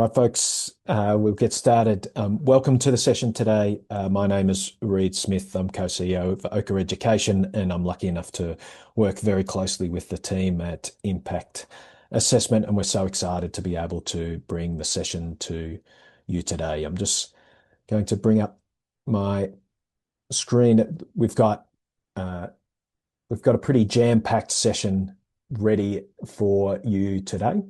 All right, folks, we'll get started. Welcome to the session today. My name is Reid Smith. I'm co-CEO of Ochre Education, and I'm lucky enough to work very closely with the team at Impact Assessment, and we're so excited to be able to bring the session to you today. I'm just going to bring up my screen. We've got a pretty jam-packed session ready for you today.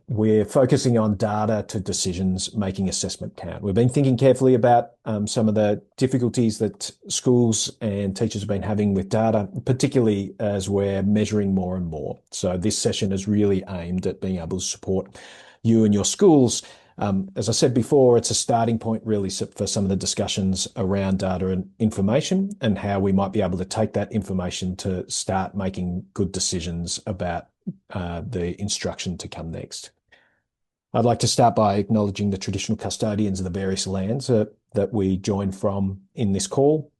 We're focusing on data to decisions, making assessment count. We've been thinking carefully about some of the difficulties that schools and teachers have been having with data, particularly as we're measuring more and more. So this session is really aimed at being able to support you and your schools. As I said before, it's a starting point really for some of the discussions around data and information and how we might be able to take that information to start making good decisions about the instruction to come next. I'd like to start by acknowledging the traditional custodians of the various lands that we join from in this call.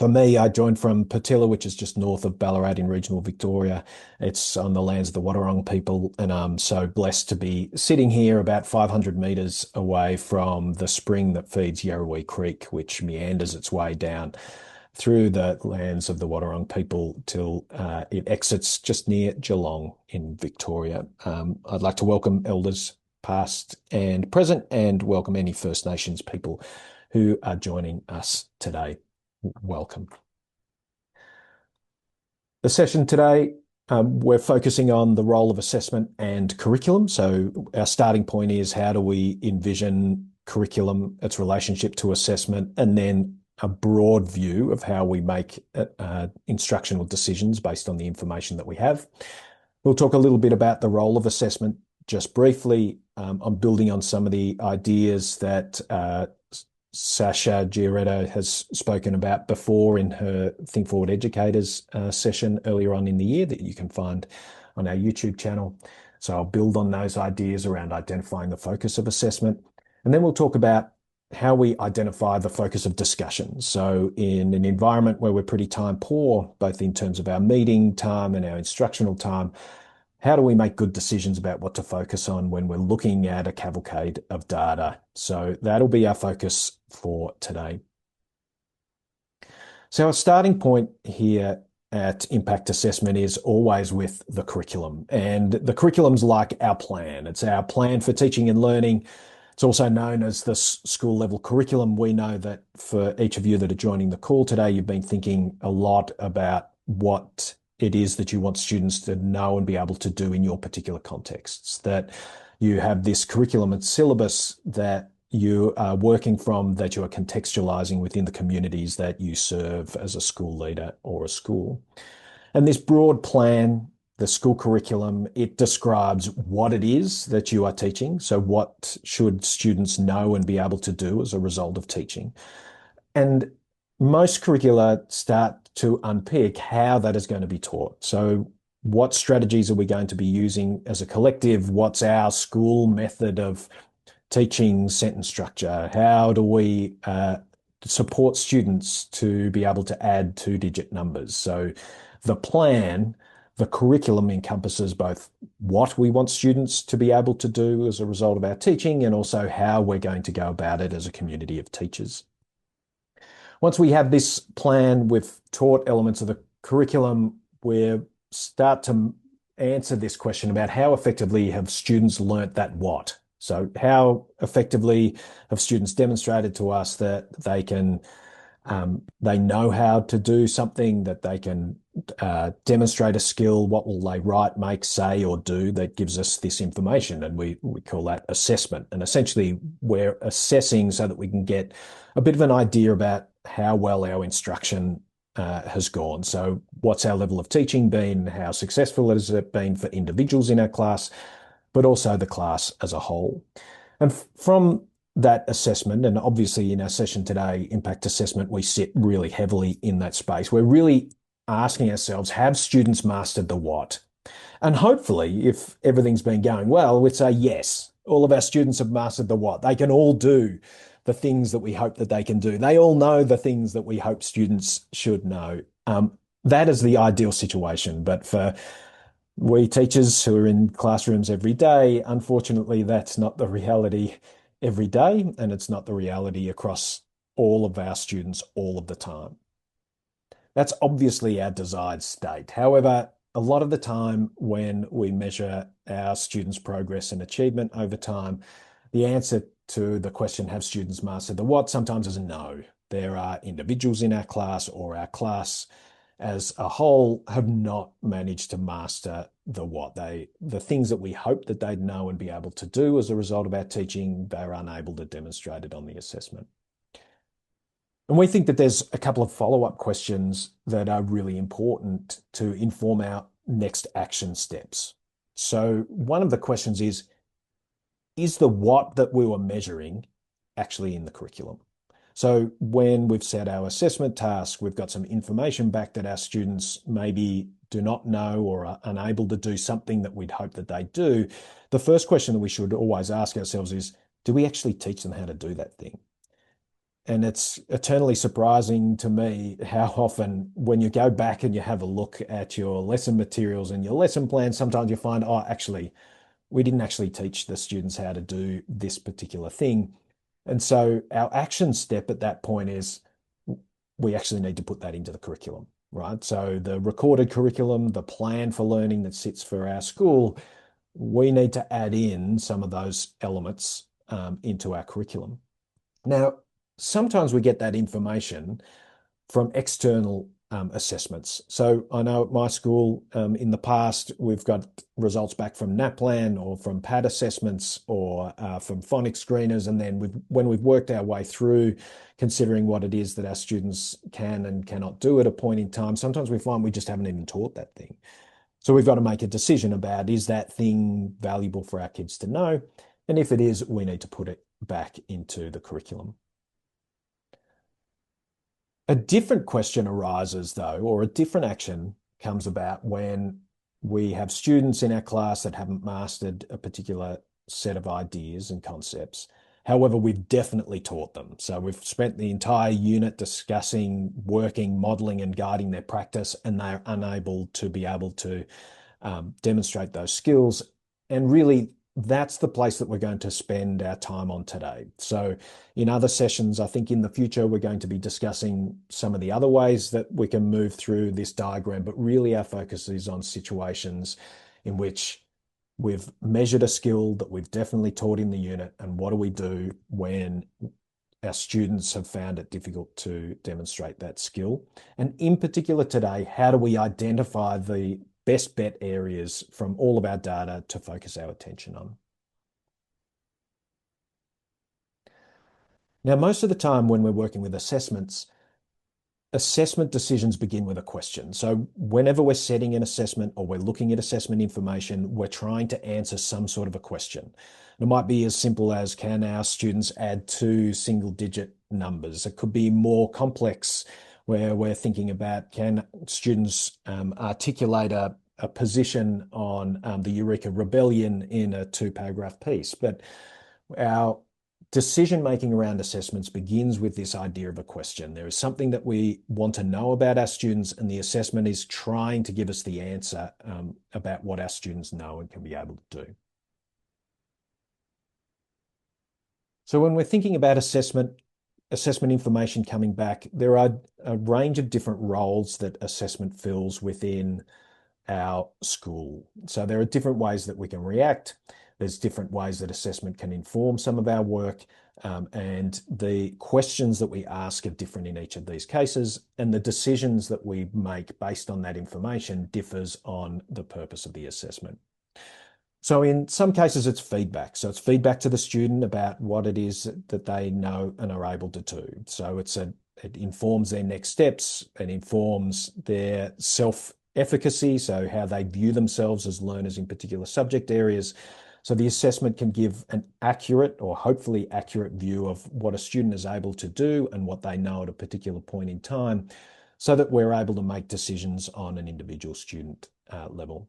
For me, I joined from Patilla, which is just north of Ballarat in regional Victoria. It's on the lands of the Wadawurrung people, and I'm so blessed to be sitting here about 500 metres away from the spring that feeds Yarrawee Creek, which meanders its way down through the lands of the Wadawurrung people till it exits just near Geelong in Victoria. I'd like to welcome elders past and present and welcome any First Nations people who are joining us today. Welcome. The session today, we're focusing on the role of assessment and curriculum. So our starting point is how do we envision curriculum, its relationship to assessment, and then a broad view of how we make instructional decisions based on the information that we have. We'll talk a little bit about the role of assessment just briefly. I'm building on some of the ideas that Sasha Gioretta has spoken about before in her Think Forward Educators session earlier on in the year that you can find on our YouTube channel. So I'll build on those ideas around identifying the focus of assessment. And then we'll talk about how we identify the focus of discussion. So in an environment where we're pretty time poor, both in terms of our meeting time and our instructional time, how do we make good decisions about what to focus on when we're looking at a cavalcade of data? So that'll be our focus for today. So our starting point here at Impact Assessment is always with the curriculum. And the curriculum's like our plan. It's our plan for teaching and learning. It's also known as the school level curriculum. We know that for each of you that are joining the call today, you've been thinking a lot about what it is that you want students to know and be able to do in your particular contexts, that you have this curriculum and syllabus that you are working from, that you are contextualizing within the communities that you serve as a school leader or a school. And this broad plan, the school curriculum, it describes what it is that you are teaching. So what should students know and be able to do as a result of teaching? And most curricula start to unpick how that is going to be taught. So what strategies are we going to be using as a collective? What's our school method of teaching sentence structure? How do we support students to be able to add two-digit numbers? So the plan, the curriculum encompasses both what we want students to be able to do as a result of our teaching and also how we're going to go about it as a community of teachers. Once we have this plan, we've taught elements of the curriculum, we start to answer this question about how effectively have students learnt that what? So how effectively have students demonstrated to us that they can, they know how to do something, that they can demonstrate a skill, what will they write, make, say, or do that gives us this information, and we call that assessment. And essentially we're assessing so that we can get a bit of an idea about how well our instruction has gone. So what's our level of teaching been? How successful has it been for individuals in our class, but also the class as a whole? And from that assessment, and obviously in our session today, Impact Assessment, we sit really heavily in that space. We're really asking ourselves, have students mastered the what? And hopefully, if everything's been going well, we'd say, yes, all of our students have mastered the what. They can all do the things that we hope that they can do. They all know the things that we hope students should know. That is the ideal situation. But for We teachers who are in classrooms every day, unfortunately, that's not the reality every day, and it's not the reality across all of our students all of the time. That's obviously our desired state. However, a lot of the time when we measure our students' progress and achievement over time, the answer to the question, have students mastered the what, sometimes is no. There are individuals in our class or our class as a whole have not managed to master the what. The things that we hope that they'd know and be able to do as a result of our teaching, they're unable to demonstrate it on the assessment. And we think that there's a couple of follow-up questions that are really important to inform our next action steps. So one of the questions is the what that we were measuring actually in the curriculum? So when we've set our assessment task, we've got some information back that our students maybe do not know or are unable to do something that we'd hope that they do. The first question that we should always ask ourselves is, do we actually teach them how to do that thing? And it's eternally surprising to me how often, when you go back and you have a look at your lesson materials and your lesson plan, sometimes you find, oh, actually, we didn't actually teach the students how to do this particular thing. And so our action step at that point is we actually need to put that into the curriculum, right? So the recorded curriculum, the plan for learning that sits for our school, we need to add in some of those elements into our curriculum. Now, sometimes we get that information from external assessments. So I know at my school in the past, we've got results back from NAPLAN or from PAD assessments or from phonics screeners. And then when we've worked our way through considering what it is that our students can and cannot do at a point in time, sometimes we find we just haven't even taught that thing. So we've got to make a decision about, is that thing valuable for our kids to know? And if it is, we need to put it back into the curriculum. A different question arises, though, or a different action comes about when we have students in our class that haven't mastered a particular set of ideas and concepts. However, we've definitely taught them. So we've spent the entire unit discussing, working, modeling, and guiding their practice, and they're unable to be able to demonstrate those skills. And really, that's the place that we're going to spend our time on today. So in other sessions, I think in the future, we're going to be discussing some of the other ways that we can move through this diagram, but really our focus is on situations in which we've measured a skill that we've definitely taught in the unit, and what do we do when our students have found it difficult to demonstrate that skill? And in particular today, how do we identify the best bet areas from all of our data to focus our attention on? Now, most of the time when we're working with assessments, assessment decisions begin with a question. So whenever we're setting an assessment or we're looking at assessment information, we're trying to answer some sort of a question. It might be as simple as, can our students add 2 single-digit numbers? It could be more complex, where we're thinking about, can students articulate a position on the Eureka Rebellion in a 2-paragraph piece? But our decision making around assessments begins with this idea of a question. There is something that we want to know about our students, and the assessment is trying to give us the answer about what our students know and can be able to do. So when we're thinking about assessment information coming back, there are a range of different roles that assessment fills within our school. So there are different ways that we can react. There's different ways that assessment can inform some of our work, and the questions that we ask are different in each of these cases, and the decisions that we make based on that information differs on the purpose of the assessment. So in some cases, it's feedback. So it's feedback to the student about what it is that they know and are able to do. So it informs their next steps. It informs their self-efficacy, so how they view themselves as learners in particular subject areas. So the assessment can give an accurate, or hopefully accurate, view of what a student is able to do and what they know at a particular point in time, so that we're able to make decisions on an individual student level.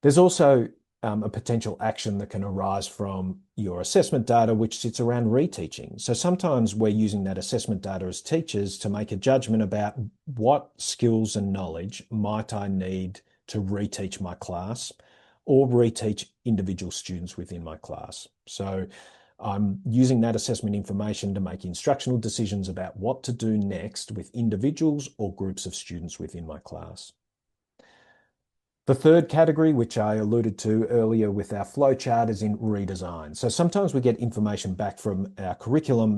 There's also a potential action that can arise from your assessment data, which sits around reteaching. So sometimes we're using that assessment data as teachers to make a judgment about what skills and knowledge might I need to reteach my class or reteach individual students within my class. So I'm using that assessment information to make instructional decisions about what to do next with individuals or groups of students within my class. The third category, which I alluded to earlier with our flowchart, is in redesign. So sometimes we get information back from our curriculum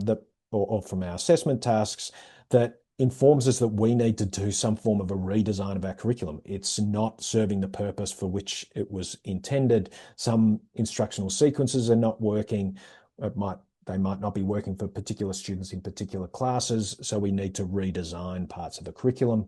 or from our assessment tasks that informs us that we need to do some form of a redesign of our curriculum. It's not serving the purpose for which it was intended. Some instructional sequences are not working. They might not be working for particular students in particular classes, so we need to redesign parts of the curriculum.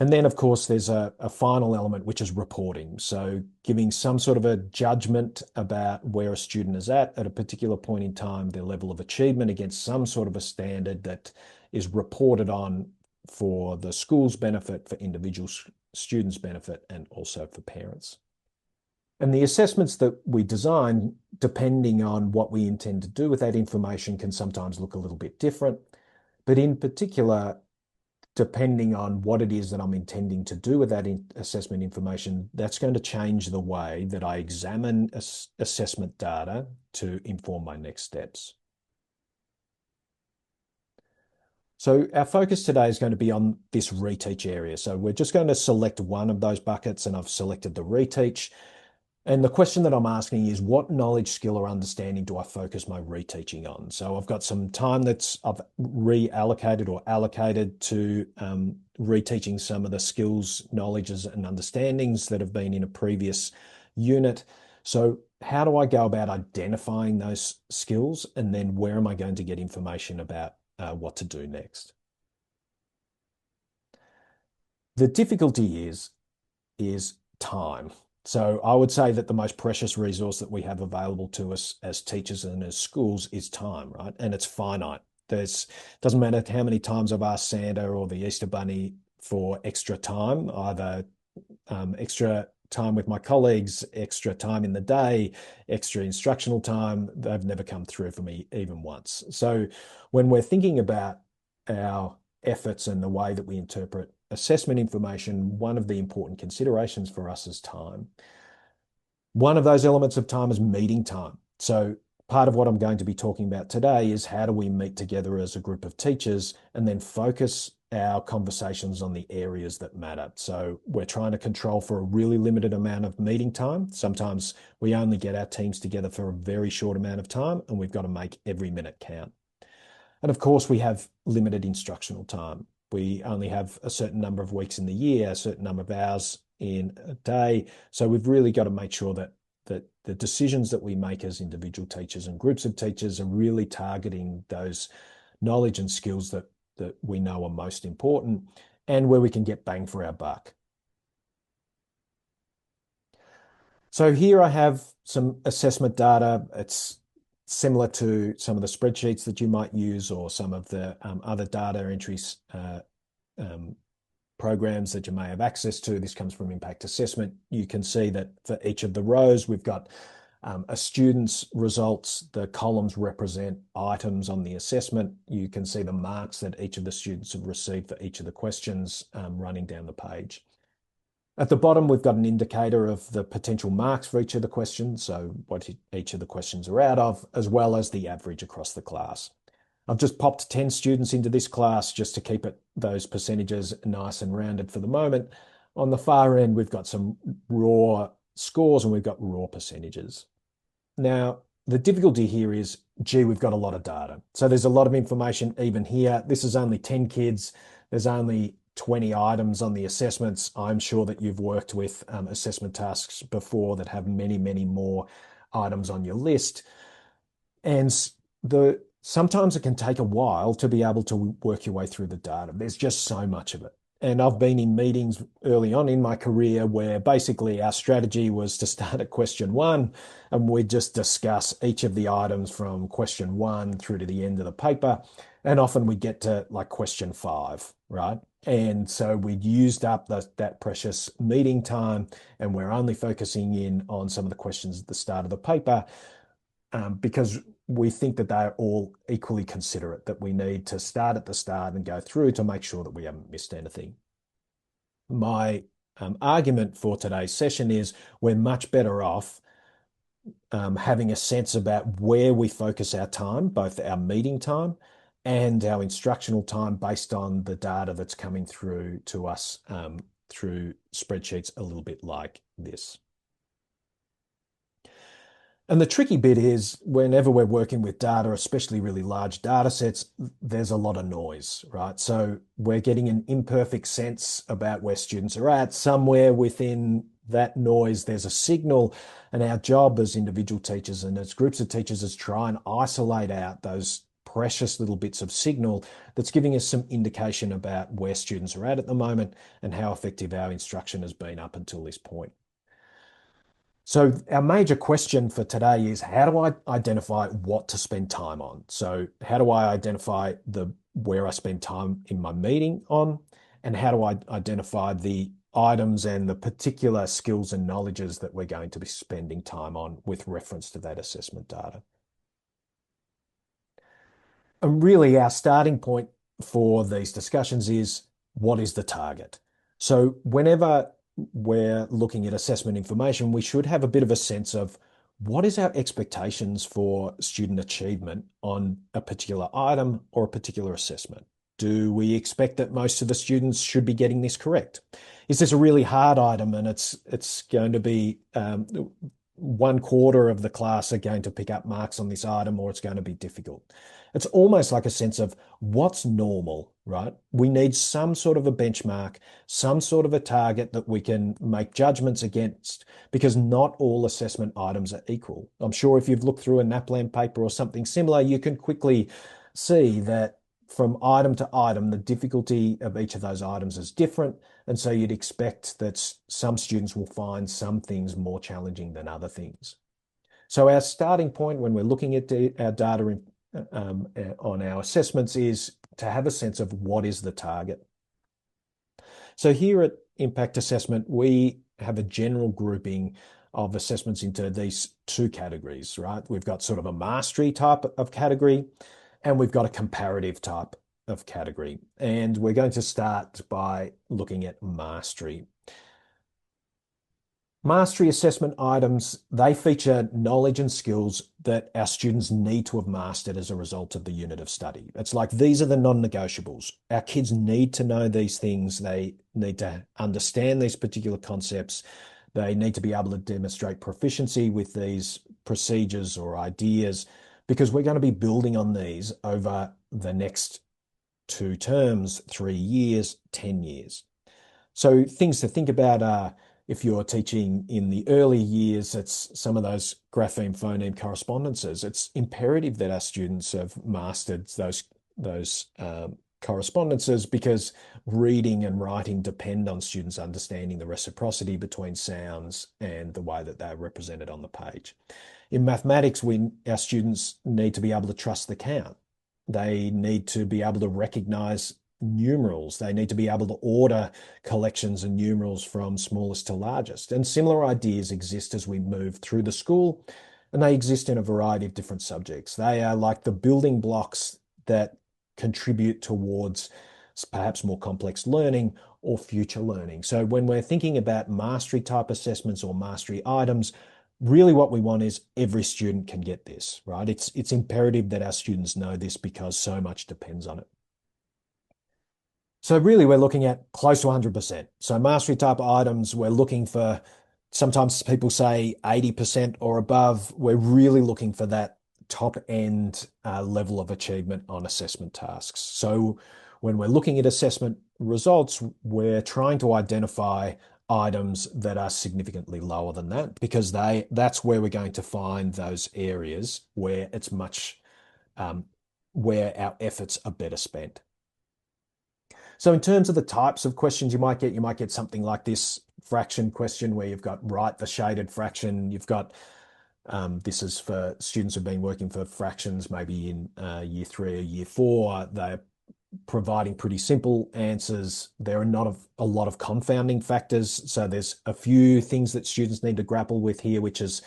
And then, of course, there's a final element, which is reporting. So giving some sort of a judgment about where a student is at a particular point in time, their level of achievement against some sort of a standard that is reported on for the school's benefit, for individual students' benefit, and also for parents. And the assessments that we design, depending on what we intend to do with that information, can sometimes look a little bit different. But in particular, depending on what it is that I'm intending to do with that assessment information, that's going to change the way that I examine assessment data to inform my next steps. So our focus today is going to be on this reteach area. So we're just going to select one of those buckets, and I've selected the reteach. And the question that I'm asking is, what knowledge, skill, or understanding do I focus my reteaching on? So I've got some time I've reallocated or allocated to reteaching some of the skills, knowledges, and understandings that have been in a previous unit. So how do I go about identifying those skills? And then where am I going to get information about what to do next? The difficulty is time. So I would say that the most precious resource that we have available to us as teachers and as schools is time, right? And it's finite. Doesn't matter how many times I've asked Santa or the Easter Bunny for extra time, either extra time with my colleagues, extra time in the day, extra instructional time. They've never come through for me even once. So when we're thinking about our efforts and the way that we interpret assessment information, one of the important considerations for us is time. One of those elements of time is meeting time. So part of what I'm going to be talking about today is how do we meet together as a group of teachers and then focus our conversations on the areas that matter. So we're trying to control for a really limited amount of meeting time. Sometimes we only get our teams together for a very short amount of time, and we've got to make every minute count. And of course, we have limited instructional time. We only have a certain number of weeks in the year, a certain number of hours in a day. So we've really got to make sure that the decisions that we make as individual teachers and groups of teachers are really targeting those knowledge and skills that we know are most important and where we can get bang for our buck. So here I have some assessment data. It's similar to some of the spreadsheets that you might use or some of the other data entries programs that you may have access to. This comes from Impact Assessment. You can see that for each of the rows, we've got a student's results. The columns represent items on the assessment. You can see the marks that each of the students have received for each of the questions running down the page. At the bottom, we've got an indicator of the potential marks for each of the questions, so what each of the questions are out of, as well as the average across the class. I've just popped 10 students into this class just to keep those percentages nice and rounded for the moment. On the far end, we've got some raw scores and we've got raw percentages. Now, the difficulty here is, we've got a lot of data. So there's a lot of information even here. This is only 10 kids. There's only 20 items on the assessments. I'm sure that you've worked with assessment tasks before that have many, many more items on your list. And sometimes it can take a while to be able to work your way through the data. There's just so much of it. And I've been in meetings early on in my career where basically our strategy was to start at question 1 and we'd just discuss each of the items from question 1 through to the end of the paper. And often we get to like question 5, right? And so we'd used up that precious meeting time and we're only focusing in on some of the questions at the start of the paper because we think that they're all equally considerate, that we need to start at the start and go through to make sure that we haven't missed anything. My argument for today's session is we're much better off having a sense about where we focus our time, both our meeting time and our instructional time, based on the data that's coming through to us through spreadsheets a little bit like this. And the tricky bit is whenever we're working with data, especially really large data sets, there's a lot of noise, right? So we're getting an imperfect sense about where students are at. Somewhere within that noise, there's a signal. And our job as individual teachers and as groups of teachers is try and isolate out those precious little bits of signal that's giving us some indication about where students are at the moment and how effective our instruction has been up until this point. So our major question for today is, how do I identify what to spend time on? So how do I identify where I spend time in my meeting on, and how do I identify the items and the particular skills and knowledges that we're going to be spending time on with reference to that assessment data? And really our starting point for these discussions is, what is the target? So whenever we're looking at assessment information, we should have a bit of a sense of what is our expectations for student achievement on a particular item or a particular assessment. Do we expect that most of the students should be getting this correct? Is this a really hard item and it's going to be 1/4 of the class are going to pick up marks on this item, or it's going to be difficult? It's almost like a sense of what's normal, right? We need some sort of a benchmark, some sort of a target that we can make judgments against, because not all assessment items are equal. I'm sure if you've looked through a NAPLAN paper or something similar, you can quickly see that from item to item, the difficulty of each of those items is different. And so you'd expect that some students will find some things more challenging than other things. So our starting point when we're looking at our data on our assessments is to have a sense of what is the target. So here at Impact Assessment, we have a general grouping of assessments into these two categories, right? We've got sort of a mastery type of category, and we've got a comparative type of category. And we're going to start by looking at mastery. Mastery assessment items, they feature knowledge and skills that our students need to have mastered as a result of the unit of study. It's like, these are the non-negotiables. Our kids need to know these things. They need to understand these particular concepts. They need to be able to demonstrate proficiency with these procedures or ideas, because we're going to be building on these over the next 2 terms, 3 years, 10 years. So things to think about are, if you're teaching in the early years, it's some of those grapheme phoneme correspondences. It's imperative that our students have mastered those correspondences, because reading and writing depend on students understanding the reciprocity between sounds and the way that they're represented on the page. In mathematics, our students need to be able to trust the count. They need to be able to recognize numerals. They need to be able to order collections and numerals from smallest to largest. And similar ideas exist as we move through the school, and they exist in a variety of different subjects. They are like the building blocks that contribute towards perhaps more complex learning or future learning. So when we're thinking about mastery type assessments or mastery items, really what we want is every student can get this, right? It's imperative that our students know this, because so much depends on it. So really we're looking at close to 100%. So mastery type items, we're looking for, sometimes people say 80% or above. We're really looking for that top end level of achievement on assessment tasks. So when we're looking at assessment results, we're trying to identify items that are significantly lower than that, because that's where we're going to find those areas where it's much, where our efforts are better spent. So in terms of the types of questions you might get something like this fraction question, where you've got write the shaded fraction. You've got, this is for students who've been working for fractions, maybe in year 3 or year 4. They're providing pretty simple answers. There are not a lot of confounding factors. So there's a few things that students need to grapple with here, which is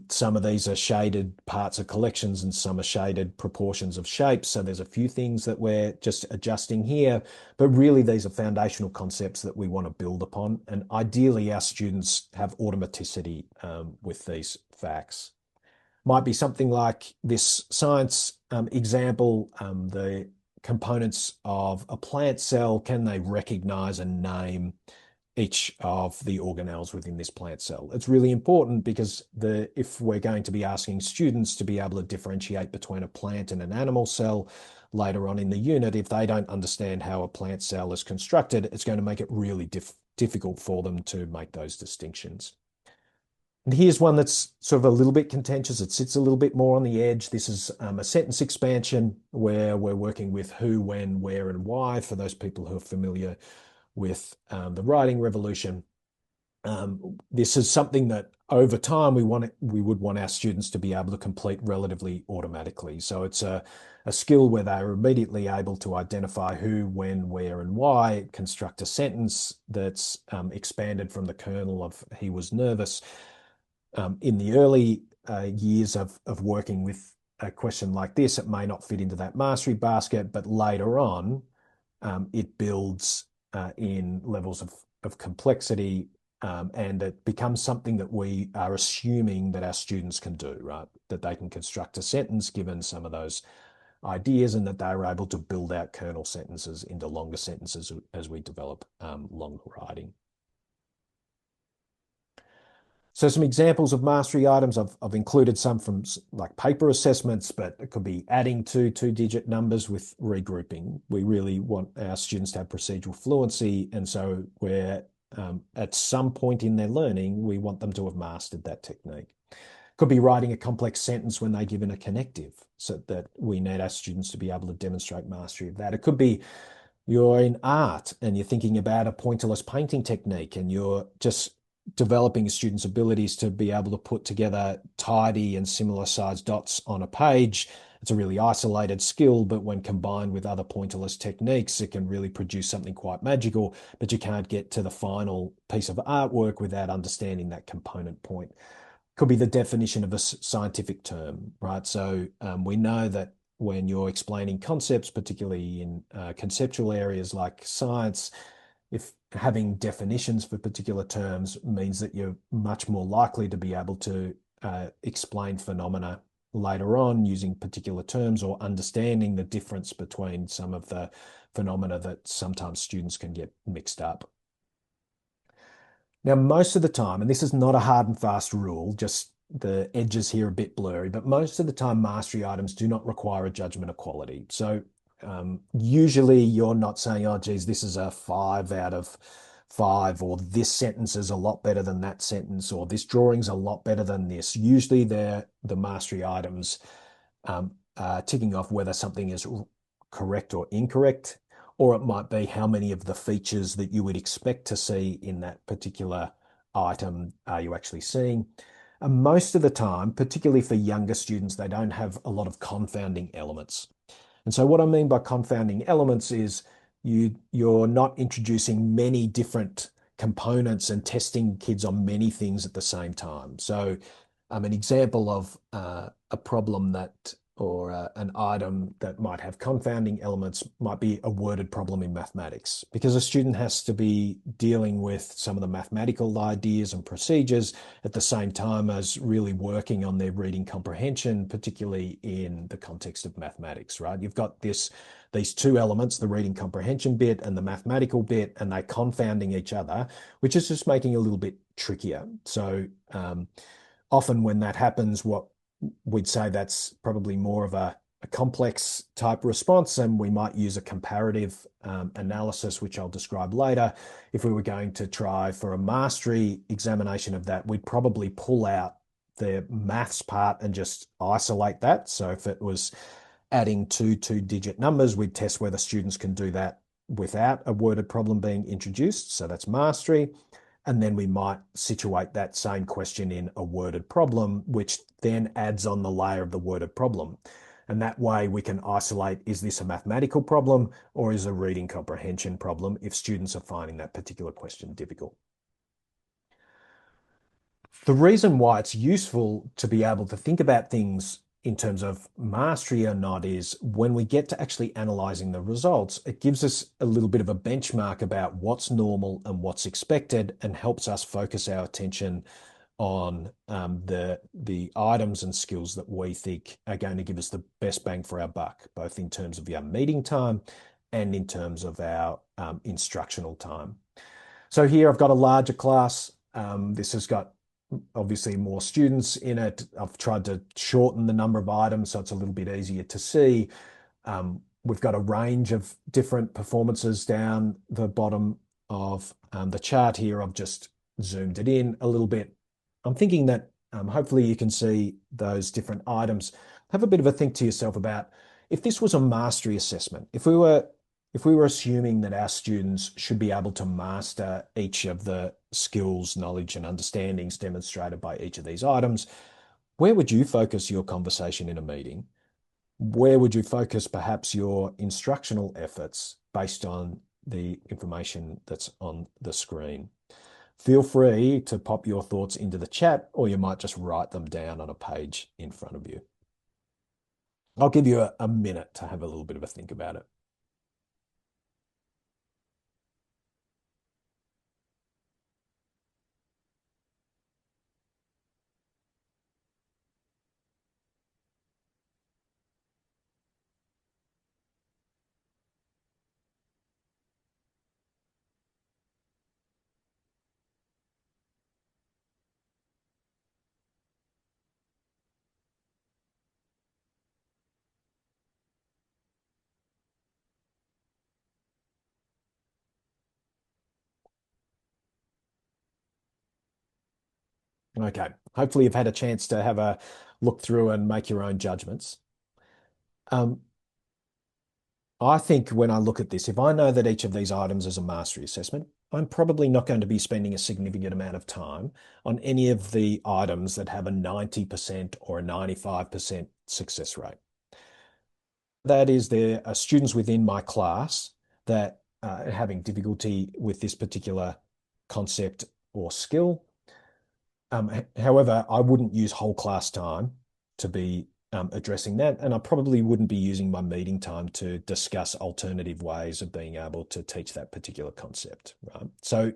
Some of these are shaded parts of collections and some are shaded proportions of shapes. So there's a few things that we're just adjusting here, but really these are foundational concepts that we want to build upon. And ideally our students have automaticity with these facts. Might be something like this science example, the components of a plant cell, can they recognize and name each of the organelles within this plant cell? It's really important because if we're going to be asking students to be able to differentiate between a plant and an animal cell later on in the unit, if they don't understand how a plant cell is constructed, it's going to make it really difficult for them to make those distinctions. And here's one that's sort of a little bit contentious. It sits a little bit more on the edge. This is a sentence expansion where we're working with who, when, where, and why for those people who are familiar with the writing revolution. This is something that over time we would want our students to be able to complete relatively automatically. So it's a skill where they're immediately able to identify who, when, where, and why, construct a sentence that's expanded from the kernel of he was nervous. In the early years of working with a question like this, it may not fit into that mastery basket, but later on, it builds in levels of complexity, and it becomes something that we are assuming that our students can do, right? That they can construct a sentence given some of those ideas and that they're able to build out kernel sentences into longer sentences as we develop long writing. So some examples of mastery items, I've included some from like paper assessments, but it could be adding two-digit numbers with regrouping. We really want our students to have procedural fluency. And so we're at some point in their learning, we want them to have mastered that technique. Could be writing a complex sentence when they're given a connective, so that we need our students to be able to demonstrate mastery of that. It could be you're in art and you're thinking about a pointillist painting technique and you're just developing students' abilities to be able to put together tidy and similar sized dots on a page. It's a really isolated skill, but when combined with other pointillist techniques, it can really produce something quite magical, but you can't get to the final piece of artwork without understanding that component point. Could be the definition of a scientific term, right? So we know that when you're explaining concepts, particularly in conceptual areas like science, if having definitions for particular terms means that you're much more likely to be able to explain phenomena later on using particular terms or understanding the difference between some of the phenomena that sometimes students can get mixed up. Now, most of the time, and this is not a hard and fast rule, just the edges here are a bit blurry, but most of the time mastery items do not require a judgment of quality. So usually you're not saying, oh, geez, this is a 5 out of 5, or this sentence is a lot better than that sentence, or this drawing's a lot better than this. Usually they're the mastery items ticking off whether something is correct or incorrect, or it might be how many of the features that you would expect to see in that particular item are you actually seeing. And most of the time, particularly for younger students, they don't have a lot of confounding elements. And so what I mean by confounding elements is you're not introducing many different components and testing kids on many things at the same time. So an example of a problem that or an item that might have confounding elements might be a worded problem in mathematics, because a student has to be dealing with some of the mathematical ideas and procedures at the same time as really working on their reading comprehension, particularly in the context of mathematics, right? You've got these two elements, the reading comprehension bit and the mathematical bit, and they're confounding each other, which is just making it a little bit trickier. So often when that happens, what we'd say that's probably more of a complex type response, and we might use a comparative analysis, which I'll describe later. If we were going to try for a mastery examination of that, we'd probably pull out the maths part and just isolate that. So if it was adding two-digit numbers, we'd test whether students can do that without a worded problem being introduced. So that's mastery. And then we might situate that same question in a worded problem, which then adds on the layer of the worded problem. And that way we can isolate, is this a mathematical problem or is it a reading comprehension problem if students are finding that particular question difficult. The reason why it's useful to be able to think about things in terms of mastery or not is when we get to actually analyzing the results, it gives us a little bit of a benchmark about what's normal and what's expected and helps us focus our attention on the items and skills that we think are going to give us the best bang for our buck, both in terms of our meeting time and in terms of our instructional time. So here I've got a larger class. This has got obviously more students in it. I've tried to shorten the number of items so it's a little bit easier to see. We've got a range of different performances down the bottom of the chart here. I've just zoomed it in a little bit. I'm thinking that hopefully you can see those different items. Have a bit of a think to yourself about if this was a mastery assessment, if we were assuming that our students should be able to master each of the skills, knowledge, and understandings demonstrated by each of these items, where would you focus your conversation in a meeting? Where would you focus perhaps your instructional efforts based on the information that's on the screen? Feel free to pop your thoughts into the chat, or you might just write them down on a page in front of you. I'll give you a minute to have a little bit of a think about it. Okay. Hopefully you've had a chance to have a look through and make your own judgments. Um, I think when I look at this, if I know that each of these items is a mastery assessment, I'm probably not going to be spending a significant amount of time on any of the items that have a 90% or a 95% success rate. That is, there are students within my class that are having difficulty with this particular concept or skill. However, I wouldn't use whole class time to be addressing that, and I probably wouldn't be using my meeting time to discuss alternative ways of being able to teach that particular concept, right? So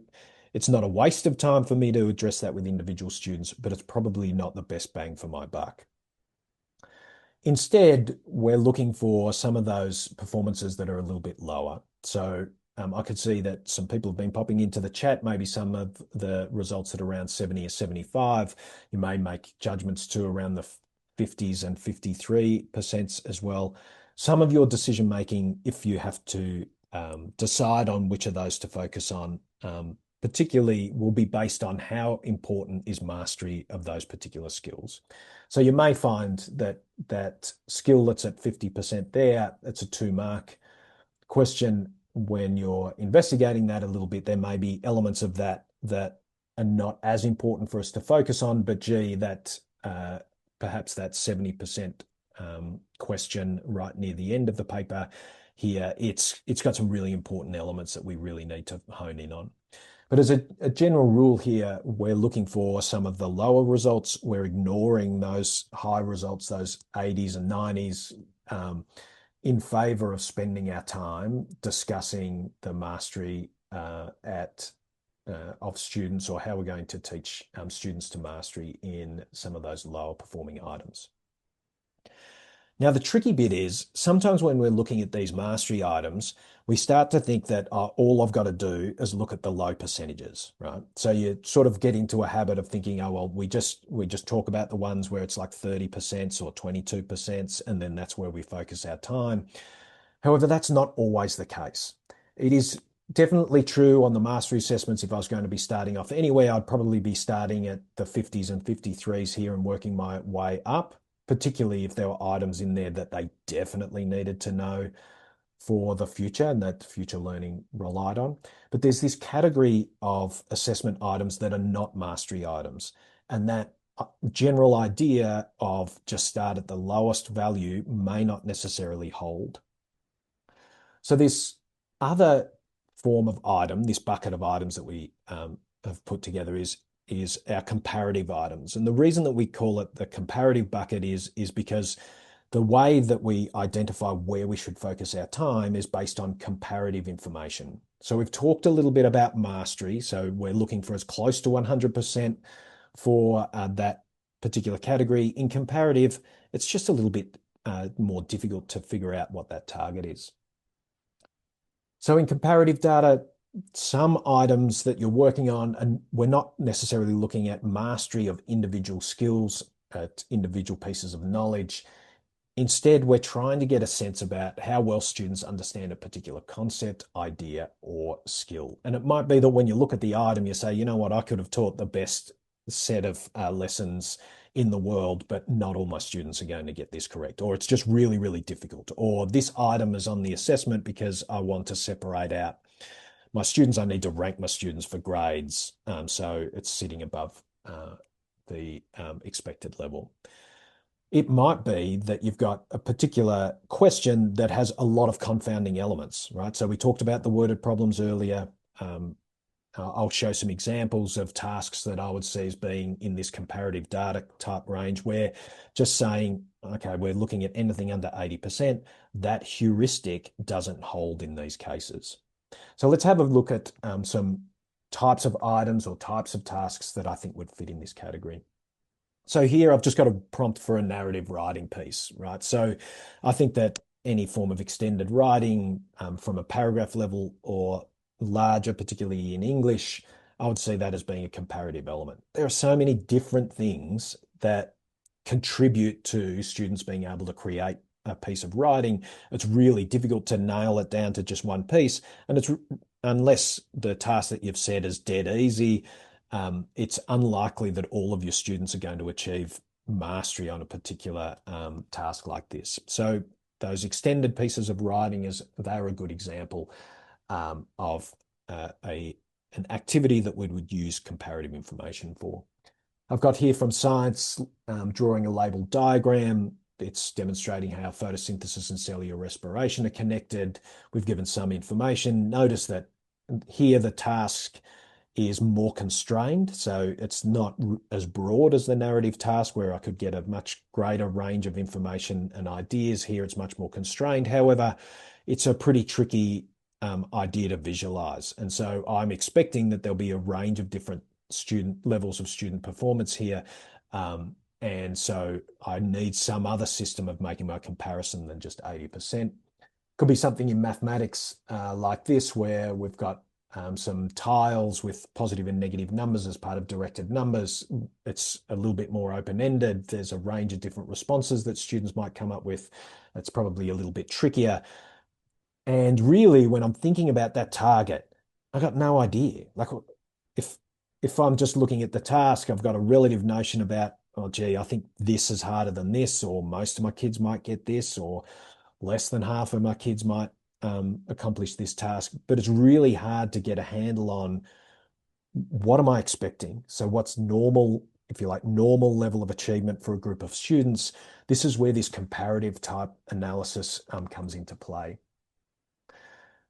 it's not a waste of time for me to address that with individual students, but it's probably not the best bang for my buck. Instead, we're looking for some of those performances that are a little bit lower. So I could see that some people have been popping into the chat, maybe some of the results at around 70 or 75. You may make judgments to around the 50s and 53% as well. Some of your decision making, if you have to decide on which of those to focus on, particularly will be based on how important is mastery of those particular skills. So you may find that that skill that's at 50% there, it's a 2 mark question. When you're investigating that a little bit, there may be elements of that that are not as important for us to focus on, but gee, that perhaps that 70% question right near the end of the paper here, it's got some really important elements that we really need to hone in on. But as a general rule here, we're looking for some of the lower results. We're ignoring those high results, those 80s and 90s, in favor of spending our time discussing the mastery of students, or how we're going to teach students to mastery in some of those lower performing items. Now, the tricky bit is sometimes when we're looking at these mastery items, we start to think that all I've got to do is look at the low percentages, right? So you sort of get into a habit of thinking, oh, well, we just talk about the ones where it's like 30% or 22%, and then that's where we focus our time. However, that's not always the case. It is definitely true on the mastery assessments. If I was going to be starting off anywhere, I'd probably be starting at the 50s and 53s here and working my way up, particularly if there were items in there that they definitely needed to know for the future and that future learning relied on. But there's this category of assessment items that are not mastery items. And that general idea of just start at the lowest value may not necessarily hold. So this other form of item, this bucket of items that we have put together, is is our comparative items. And the reason that we call it the comparative bucket is because the way that we identify where we should focus our time is based on comparative information. So we've talked a little bit about mastery. So we're looking for as close to 100% for that particular category. In comparative, it's just a little bit more difficult to figure out what that target is. So in comparative data, some items that you're working on, and we're not necessarily looking at mastery of individual skills, at individual pieces of knowledge. Instead, we're trying to get a sense about how well students understand a particular concept, idea, or skill. And it might be that when you look at the item, you say, you know what, I could have taught the best set of lessons in the world, but not all my students are going to get this correct. Or it's just really, really difficult. Or this item is on the assessment because I want to separate out my students. I need to rank my students for grades. So it's sitting above the expected level. It might be that you've got a particular question that has a lot of confounding elements, right? So we talked about the worded problems earlier. I'll show some examples of tasks that I would see as being in this comparative data type range where just saying, okay, we're looking at anything under 80%, that heuristic doesn't hold in these cases. So let's have a look at some types of items or types of tasks that I think would fit in this category. So here I've just got a prompt for a narrative writing piece, right? So I think that any form of extended writing from a paragraph level or larger, particularly in English, I would see that as being a comparative element. There are so many different things that contribute to students being able to create a piece of writing. It's really difficult to nail it down to just one piece. And it's unless the task that you've said is dead easy, it's unlikely that all of your students are going to achieve mastery on a particular task like this. So those extended pieces of writing, they're a good example of an activity that we would use comparative information for. I've got here from science, drawing a labeled diagram. It's demonstrating how photosynthesis and cellular respiration are connected. We've given some information. Notice that here the task is more constrained. So it's not as broad as the narrative task where I could get a much greater range of information and ideas. Here it's much more constrained. However, it's a pretty tricky idea to visualize. And so I'm expecting that there'll be a range of different student levels of student performance here. And so I need some other system of making my comparison than just 80%. Could be something in mathematics like this, where we've got some tiles with positive and negative numbers as part of directed numbers. It's a little bit more open-ended. There's a range of different responses that students might come up with. It's probably a little bit trickier. And really, when I'm thinking about that target, I got no idea. Like if I'm just looking at the task, I've got a relative notion about, oh, gee, I think this is harder than this, or most of my kids might get this, or less than half of my kids might accomplish this task. But it's really hard to get a handle on what am I expecting? So what's normal, if you like, normal level of achievement for a group of students? This is where this comparative type analysis comes into play.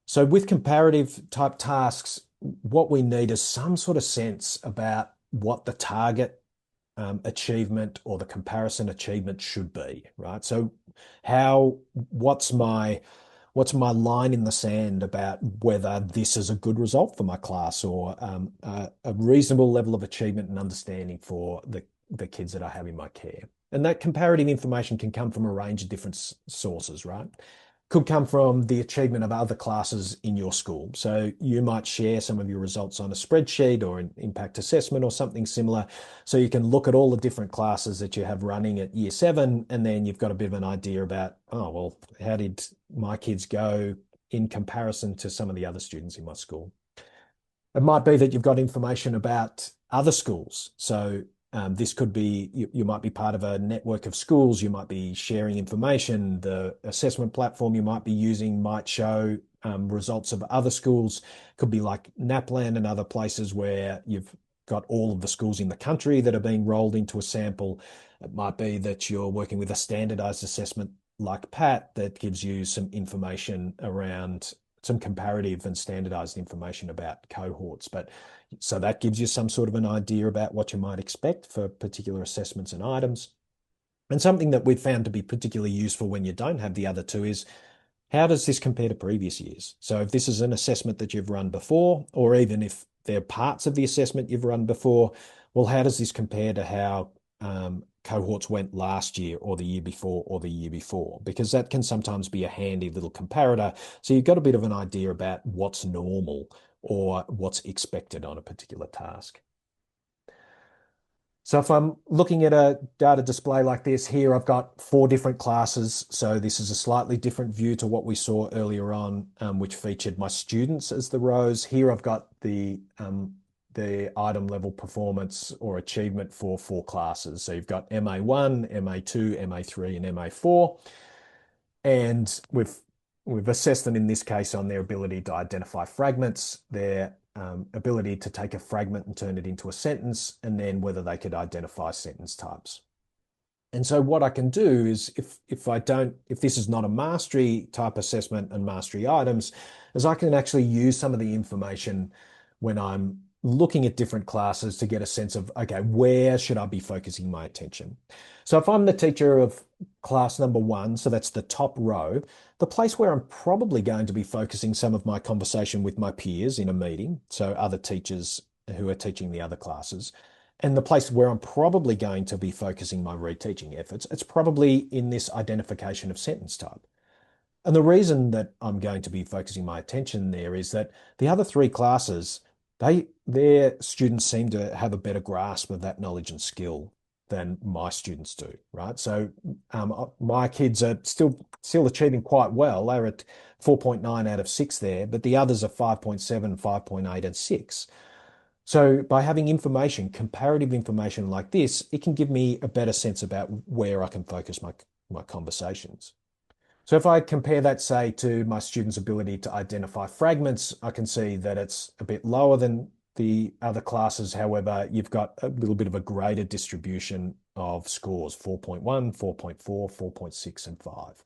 So with comparative type tasks, what we need is some sort of sense about what the target achievement or the comparison achievement should be, right? So what's my line in the sand about whether this is a good result for my class or a reasonable level of achievement and understanding for the kids that I have in my care. And that comparative information can come from a range of different sources, right? Could come from the achievement of other classes in your school. So you might share some of your results on a spreadsheet or an impact assessment or something similar. So you can look at all the different classes that you have running at year 7, and then you've got a bit of an idea about, oh, well, how did my kids go in comparison to some of the other students in my school? It might be that you've got information about other schools. So this could be, you might be part of a network of schools, you might be sharing information, the assessment platform you might be using might show results of other schools. Could be like NAPLAN and other places where you've got all of the schools in the country that are being rolled into a sample. It might be that you're working with a standardized assessment like PAT that gives you some information around some comparative and standardized information about cohorts. But so that gives you some sort of an idea about what you might expect for particular assessments and items. And something that we've found to be particularly useful when you don't have the other two is, how does this compare to previous years? So if this is an assessment that you've run before, or even if there are parts of the assessment you've run before, well, how does this compare to how cohorts went last year or the year before or the year before? Because that can sometimes be a handy little comparator. So you've got a bit of an idea about what's normal or what's expected on a particular task. So if I'm looking at a data display like this here, I've got 4 different classes. So this is a slightly different view to what we saw earlier on, which featured my students as the rows. Here I've got the item level performance or achievement for 4 classes. So you've got MA1, MA2, MA3, and MA4. And we've assessed them in this case on their ability to identify fragments, their ability to take a fragment and turn it into a sentence, and then whether they could identify sentence types. And so what I can do is, if this is not a mastery type assessment and mastery items, is I can actually use some of the information when I'm looking at different classes to get a sense of, okay, where should I be focusing my attention? So if I'm the teacher of class number 1, so that's the top row, the place where I'm probably going to be focusing some of my conversation with my peers in a meeting, so other teachers who are teaching the other classes, and the place where I'm probably going to be focusing my reteaching efforts, it's probably in this identification of sentence type. And the reason that I'm going to be focusing my attention there is that the other 3 classes, their students seem to have a better grasp of that knowledge and skill than my students do, right? So my kids are still achieving quite well. They're at 4.9 out of 6 there, but the others are 5.7, 5.8, and 6. So by having information, comparative information like this, it can give me a better sense about where I can focus my conversations. So if I compare that, say, to my students' ability to identify fragments, I can see that it's a bit lower than the other classes. However, you've got a little bit of a greater distribution of scores, 4.1, 4.4, 4.6, and 5.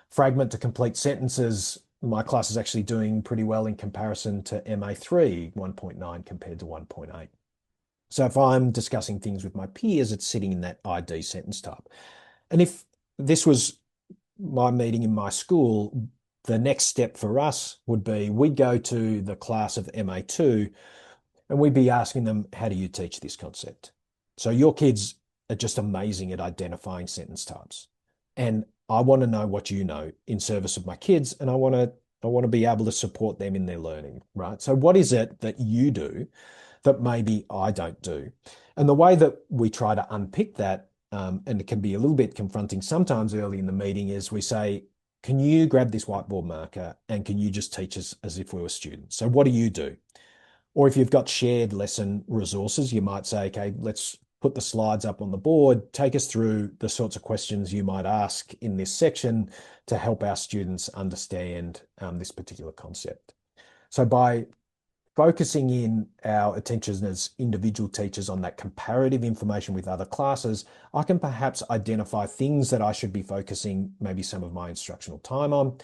Fragment to complete sentences, my class is actually doing pretty well in comparison to MA3, 1.9 compared to 1.8. So if I'm discussing things with my peers, it's sitting in that ID sentence type. And if this was my meeting in my school, the next step for us would be, we'd go to the class of MA2 and we'd be asking them, how do you teach this concept? So your kids are just amazing at identifying sentence types. And I want to know what you know in service of my kids, and I want to be able to support them in their learning, right? So what is it that you do that maybe I don't do? And the way that we try to unpick that, and it can be a little bit confronting sometimes early in the meeting, is we say, can you grab this whiteboard marker and can you just teach us as if we were students? So what do you do? Or if you've got shared lesson resources, you might say, okay, let's put the slides up on the board, take us through the sorts of questions you might ask in this section to help our students understand this particular concept. So by focusing in our attention as individual teachers on that comparative information with other classes, I can perhaps identify things that I should be focusing maybe some of my instructional time on.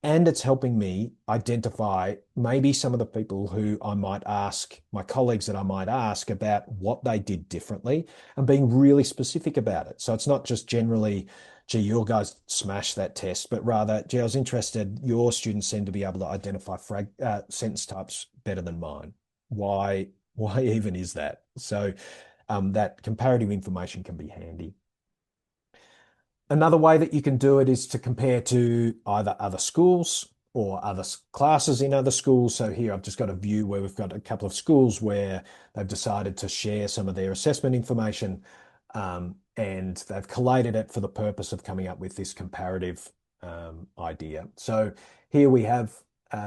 And it's helping me identify maybe some of the people who I might ask, my colleagues that I might ask about what they did differently, and being really specific about it. So it's not just generally, gee, your guys smashed that test, but rather, gee, I was interested, your students seem to be able to identify sentence types better than mine. Why even is that? So that comparative information can be handy. Another way that you can do it is to compare to either other schools or other classes in other schools. So here I've just got a view where we've got a couple of schools where they've decided to share some of their assessment information, and they've collated it for the purpose of coming up with this comparative idea. So here we have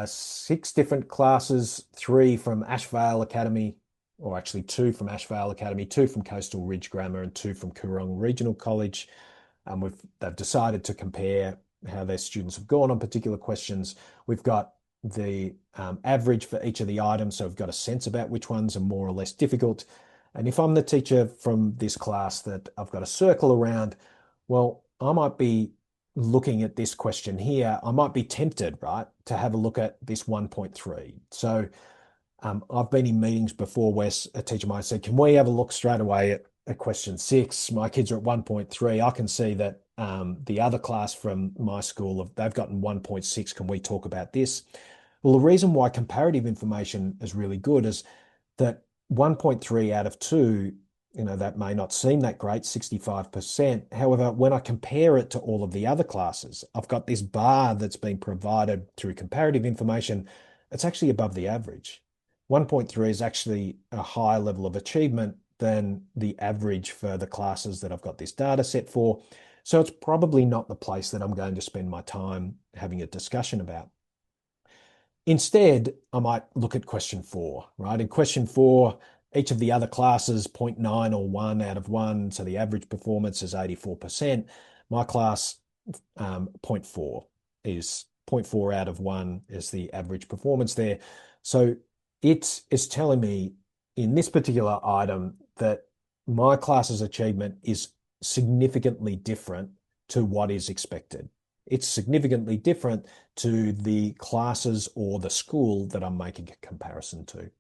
6 different classes, 3 from Ashvale Academy, or actually 2 from Ashvale Academy, 2 from Coastal Ridge Grammar, and 2 from Coorong Regional College. They've decided to compare how their students have gone on particular questions. We've got the average for each of the items, so we've got a sense about which ones are more or less difficult. And if I'm the teacher from this class that I've got a circle around, well, I might be looking at this question here, I might be tempted, right, to have a look at this 1.3. So I've been in meetings before where a teacher might say, can we have a look straight away at question 6? My kids are at 1.3. I can see that the other class from my school, they've gotten 1.6. Can we talk about this? Well, the reason why comparative information is really good is that 1.3 out of 2, that may not seem that great, 65%. However, when I compare it to all of the other classes, I've got this bar that's been provided through comparative information. It's actually above the average. 1.3 is actually a higher level of achievement than the average for the classes that I've got this data set for. So it's probably not the place that I'm going to spend my time having a discussion about. Instead, I might look at question 4, right? In question 4, each of the other classes, 0.9 or 1 out of 1, so the average performance is 84%. My class, 0.4 is 0.4 out of 1 is the average performance there. So it is telling me in this particular item that my class's achievement is significantly different to what is expected. It's significantly different to the classes or the school that I'm making a comparison to.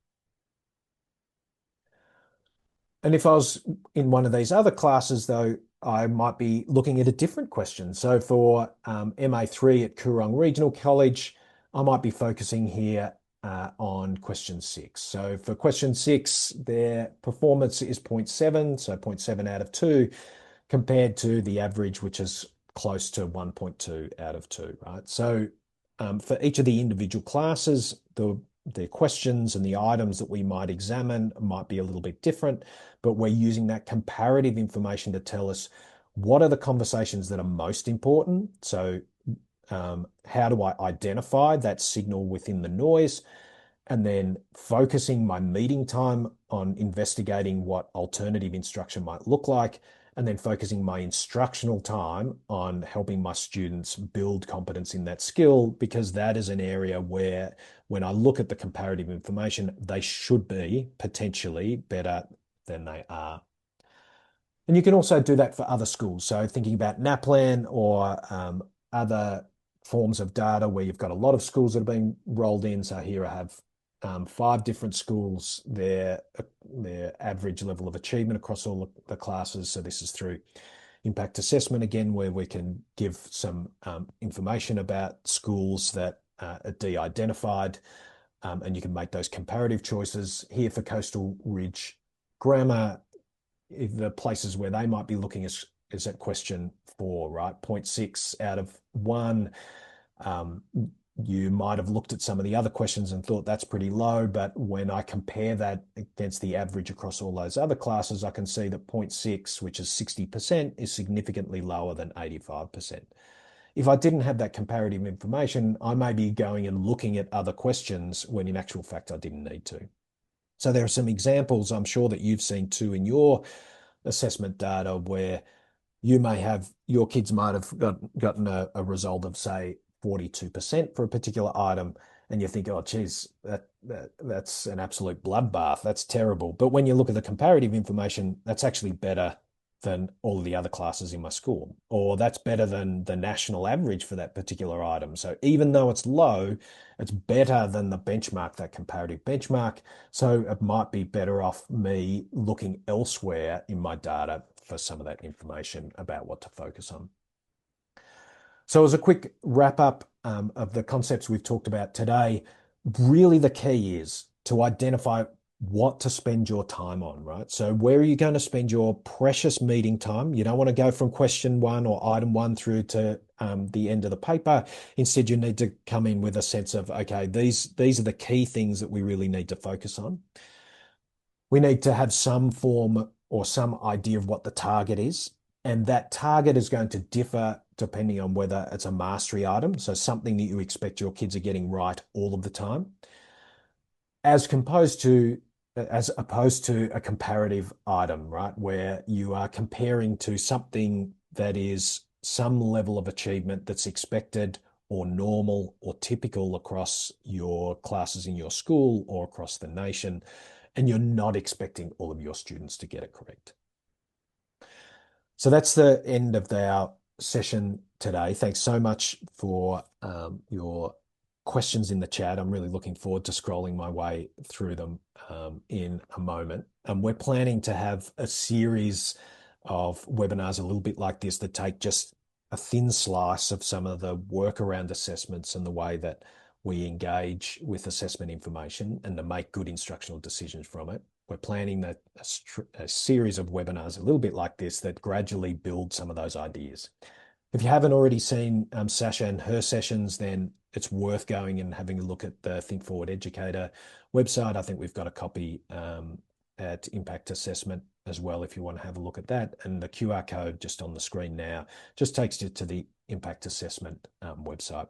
And if I was in one of these other classes, though, I might be looking at a different question. So for MA3 at Coorong Regional College, I might be focusing here on question 6. So for question 6, their performance is 0.7, so 0.7 out of 2, compared to the average, which is close to 1.2 out of 2, right? So for each of the individual classes, the questions and the items that we might examine might be a little bit different, but we're using that comparative information to tell us what are the conversations that are most important. So how do I identify that signal within the noise? And then focusing my meeting time on investigating what alternative instruction might look like, and then focusing my instructional time on helping my students build competence in that skill, because that is an area where, when I look at the comparative information, they should be potentially better than they are. And you can also do that for other schools. So thinking about NAPLAN or other forms of data where you've got a lot of schools that have been rolled in. So here I have 5 different schools, their average level of achievement across all the classes. So this is through impact assessment again, where we can give some information about schools that are de-identified, and you can make those comparative choices. Here for Coastal Ridge Grammar, the places where they might be looking is at question 4, right? 0.6 out of 1. You might have looked at some of the other questions and thought that's pretty low, but when I compare that against the average across all those other classes, I can see that 0.6, which is 60%, is significantly lower than 85%. If I didn't have that comparative information, I may be going and looking at other questions when in actual fact I didn't need to. So there are some examples I'm sure that you've seen too in your assessment data where your kids might have gotten a result of, say, 42% for a particular item, and you think, oh, geez, that's an absolute bloodbath. That's terrible. But when you look at the comparative information, that's actually better than all of the other classes in my school, or that's better than the national average for that particular item. So even though it's low, it's better than the benchmark, that comparative benchmark. So it might be better off me looking elsewhere in my data for some of that information about what to focus on. So as a quick wrap up of the concepts we've talked about today, really the key is to identify what to spend your time on, right? So where are you going to spend your precious meeting time? You don't want to go from question 1 or item 1 through to the end of the paper. Instead, you need to come in with a sense of, okay, these are the key things that we really need to focus on. We need to have some form or some idea of what the target is. And that target is going to differ depending on whether it's a mastery item, so something that you expect your kids are getting right all of the time, as opposed to a comparative item, right, where you are comparing to something that is some level of achievement that's expected or normal or typical across your classes in your school or across the nation, and you're not expecting all of your students to get it correct. So that's the end of our session today. Thanks so much for your questions in the chat. I'm really looking forward to scrolling my way through them in a moment. And we're planning to have a series of webinars a little bit like this that take just a thin slice of some of the work around assessments and the way that we engage with assessment information and to make good instructional decisions from it. We're planning that a series of webinars a little bit like this that gradually build some of those ideas. If you haven't already seen Sasha and her sessions, then it's worth going and having a look at the Think Forward Educator website. I think we've got a copy at Impact Assessment as well if you want to have a look at that. And the QR code just on the screen now just takes you to the Impact Assessment website.